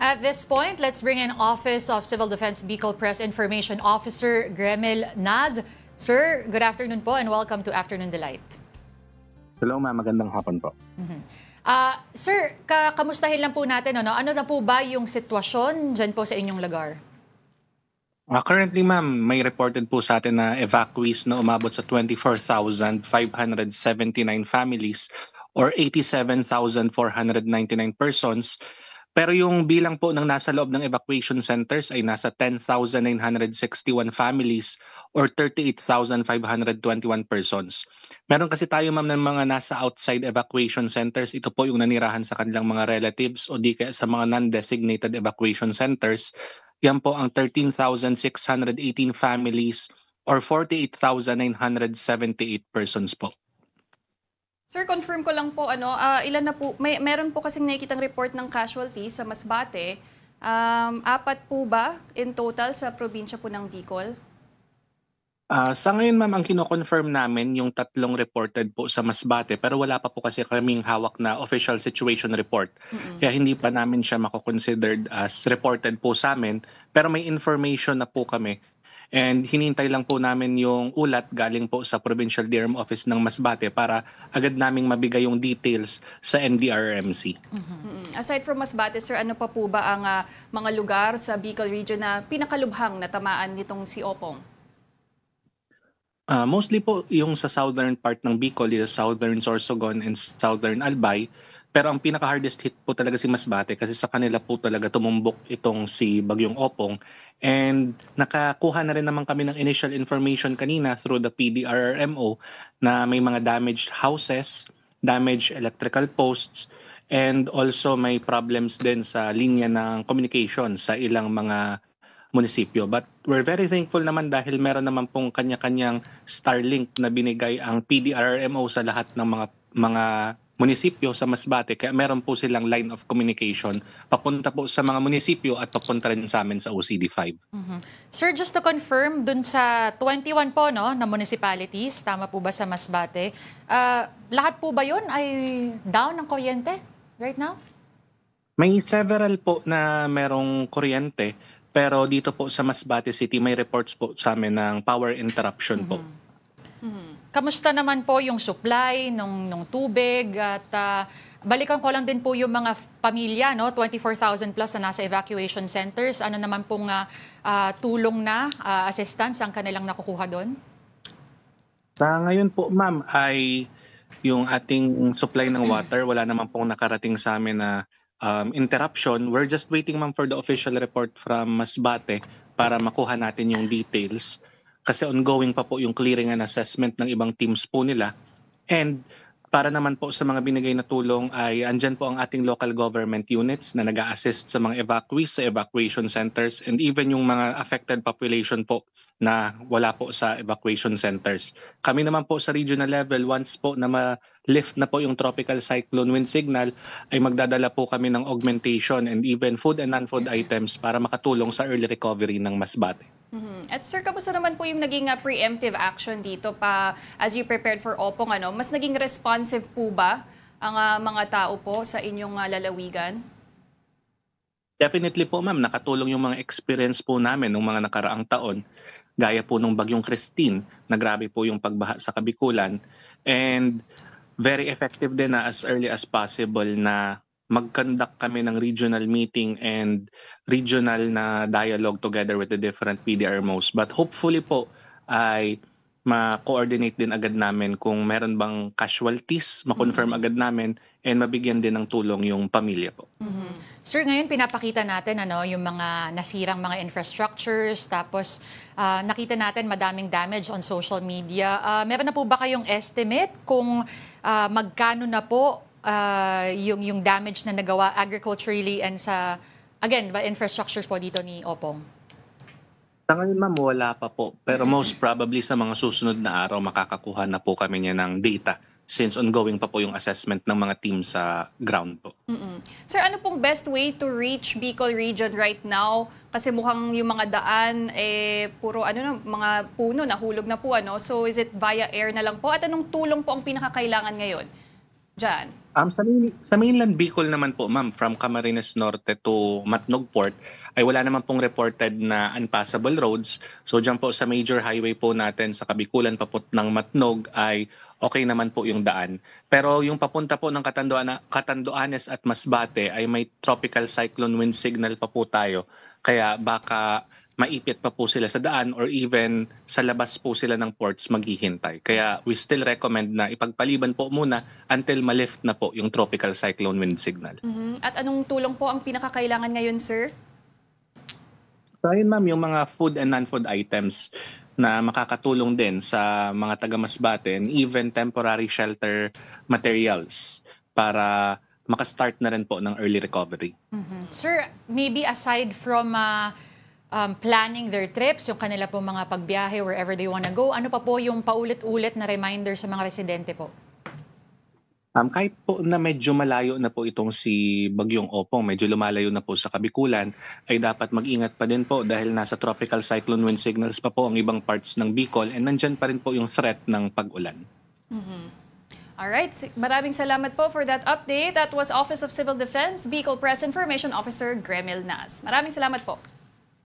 At this point, let's bring in Office of Civil Defense Bicol Press Information Officer Gremel Naz. Sir, good afternoon po and welcome to Afternoon Delight. Hello ma'am, magandang hapon po. Sir, kamustahin lang po natin, ano na po ba yung sitwasyon dyan po sa inyong lugar? Currently ma'am, may reported po sa atin na evacuees na umabot sa 24,579 families or 87,499 persons. Pero yung bilang po ng nasa loob ng evacuation centers ay nasa 10,961 families or 38,521 persons. Meron kasi tayo ma'am ng mga nasa outside evacuation centers. Ito po yung nanirahan sa kanilang mga relatives o di kaya sa mga non-designated evacuation centers. Yan po ang 13,618 families or 48,978 persons po. Sir, confirm ko lang po, ilan na po, meron po kasing nakikitang report ng casualties sa Masbate. 4 po ba in total sa probinsya po ng Bicol? Sa ngayon ma'am, ang kino-confirm namin yung 3 reported po sa Masbate pero wala pa po kasi kaming hawak na official situation report. Kaya hindi pa namin siya mako-considered as reported po sa amin pero may information na po kami. And hinintay lang po namin yung ulat galing po sa Provincial DRM Office ng Masbate para agad naming mabigay yung details sa NDRRMC. Aside from Masbate, sir, ano pa po ba ang mga lugar sa Bicol region na pinakalubhang natamaan nitong si Opong? Mostly po yung sa southern part ng Bicol, yung southern Sorsogon and southern Albay. Pero ang pinaka-hardest hit po talaga si Masbate kasi sa kanila po talaga tumumbok itong si Bagyong Opong. And nakakuha na rin naman kami ng initial information kanina through the PDRRMO na may mga damaged houses, damaged electrical posts, and also may problems din sa linya ng communication sa ilang mga munisipyo. But we're very thankful naman dahil meron naman pong kanya-kanyang Starlink na binigay ang PDRRMO sa lahat ng mga munisipyo sa Masbate. Kaya meron po silang line of communication papunta po sa mga munisipyo at papunta rin sa amin sa OCD5. Sir, just to confirm, dun sa 21 po no, na municipalities, tama po ba sa Masbate, lahat po ba yun ay down ng kuryente right now? May several po na merong kuryente. Pero dito po sa Masbate City, may reports po sa amin ng power interruption po. Kamusta naman po yung supply ng tubig at balikan ko lang din po yung mga pamilya, no? 24,000 plus na nasa evacuation centers. Ano naman pong tulong na assistance ang kanilang nakukuha doon? Sa ngayon po ma'am ay yung ating supply ng water, wala naman pong nakarating sa amin na interruption. We're just waiting ma'am for the official report from Masbate para makuha natin yung details. Kasi ongoing pa po yung clearing and assessment ng ibang teams po nila. And para naman po sa mga binigay na tulong ay andyan po ang ating local government units na nag-a-assist sa mga evacuees sa evacuation centers and even yung mga affected population po na wala po sa evacuation centers. Kami naman po sa regional level, once po na ma-lift na po yung tropical cyclone wind signal, ay magdadala po kami ng augmentation and even food and non-food items para makatulong sa early recovery ng Masbate. At sir, kamusta naman po yung naging preemptive action dito pa as you prepared for Opong? Mas naging responsive po ba ang mga tao po sa inyong lalawigan? Definitely po ma'am, nakatulong yung mga experience po namin ng mga nakaraang taon. Gaya po nung Bagyong Christine, na grabe po yung pagbaha sa Kabikulan. And very effective din na as early as possible na mag-conduct kami ng regional meeting and regional na dialogue together with the different PDRMOs. But hopefully po ay ma-coordinate din agad namin kung meron bang casualties, ma-confirm agad namin and mabigyan din ng tulong yung pamilya po. Sir, ngayon pinapakita natin yung mga nasirang mga infrastructures, tapos nakita natin madaming damage on social media. Meron na po ba kayong estimate kung magkano na po yung damage na nagawa agriculturally and sa, again, infrastructures po dito ni Opong? Sa ngayon ma'am, wala pa po. Pero most probably sa mga susunod na araw, makakakuha na po kami niya ng data since ongoing pa po yung assessment ng mga team sa ground po. Sir, ano pong best way to reach Bicol region right now? Kasi mukhang yung mga daan, puro mga puno, nahulog na po. So is it via air na lang po? At anong tulong po ang pinakakailangan ngayon? Diyan. Sa mainland Bicol naman po, ma'am, from Camarines Norte to Matnog Port, ay wala naman pong reported na unpassable roads. So dyan po sa major highway po natin sa Kabikulan ng Matnog ay okay naman po yung daan. Pero yung papunta po ng Catanduanes at Masbate ay may tropical cyclone wind signal pa po tayo. Kaya baka maipit pa po sila sa daan or even sa labas po sila ng ports maghihintay. Kaya we still recommend na ipagpaliban po muna until malift na po yung tropical cyclone wind signal. At anong tulong po ang pinakakailangan ngayon, sir? So ayun ma'am, yung mga food and non-food items na makakatulong din sa mga taga-Masbate and even temporary shelter materials para makastart na rin po ng early recovery. Sir, maybe aside from planning their trips, yung kanila po mga pagbiyahe wherever they wanna go, ano pa po yung paulit-ulit na reminder sa mga residente po? Kahit po na medyo malayo na po itong si Bagyong Opong, medyo lumalayo na po sa Kabikulan, ay dapat mag-ingat pa din po dahil nasa tropical cyclone wind signals pa po ang ibang parts ng Bicol and nandyan pa rin po yung threat ng pag-ulan. Alright, maraming salamat po for that update. That was Office of Civil Defense, Bicol Press Information Officer Gremil Nas. Maraming salamat po.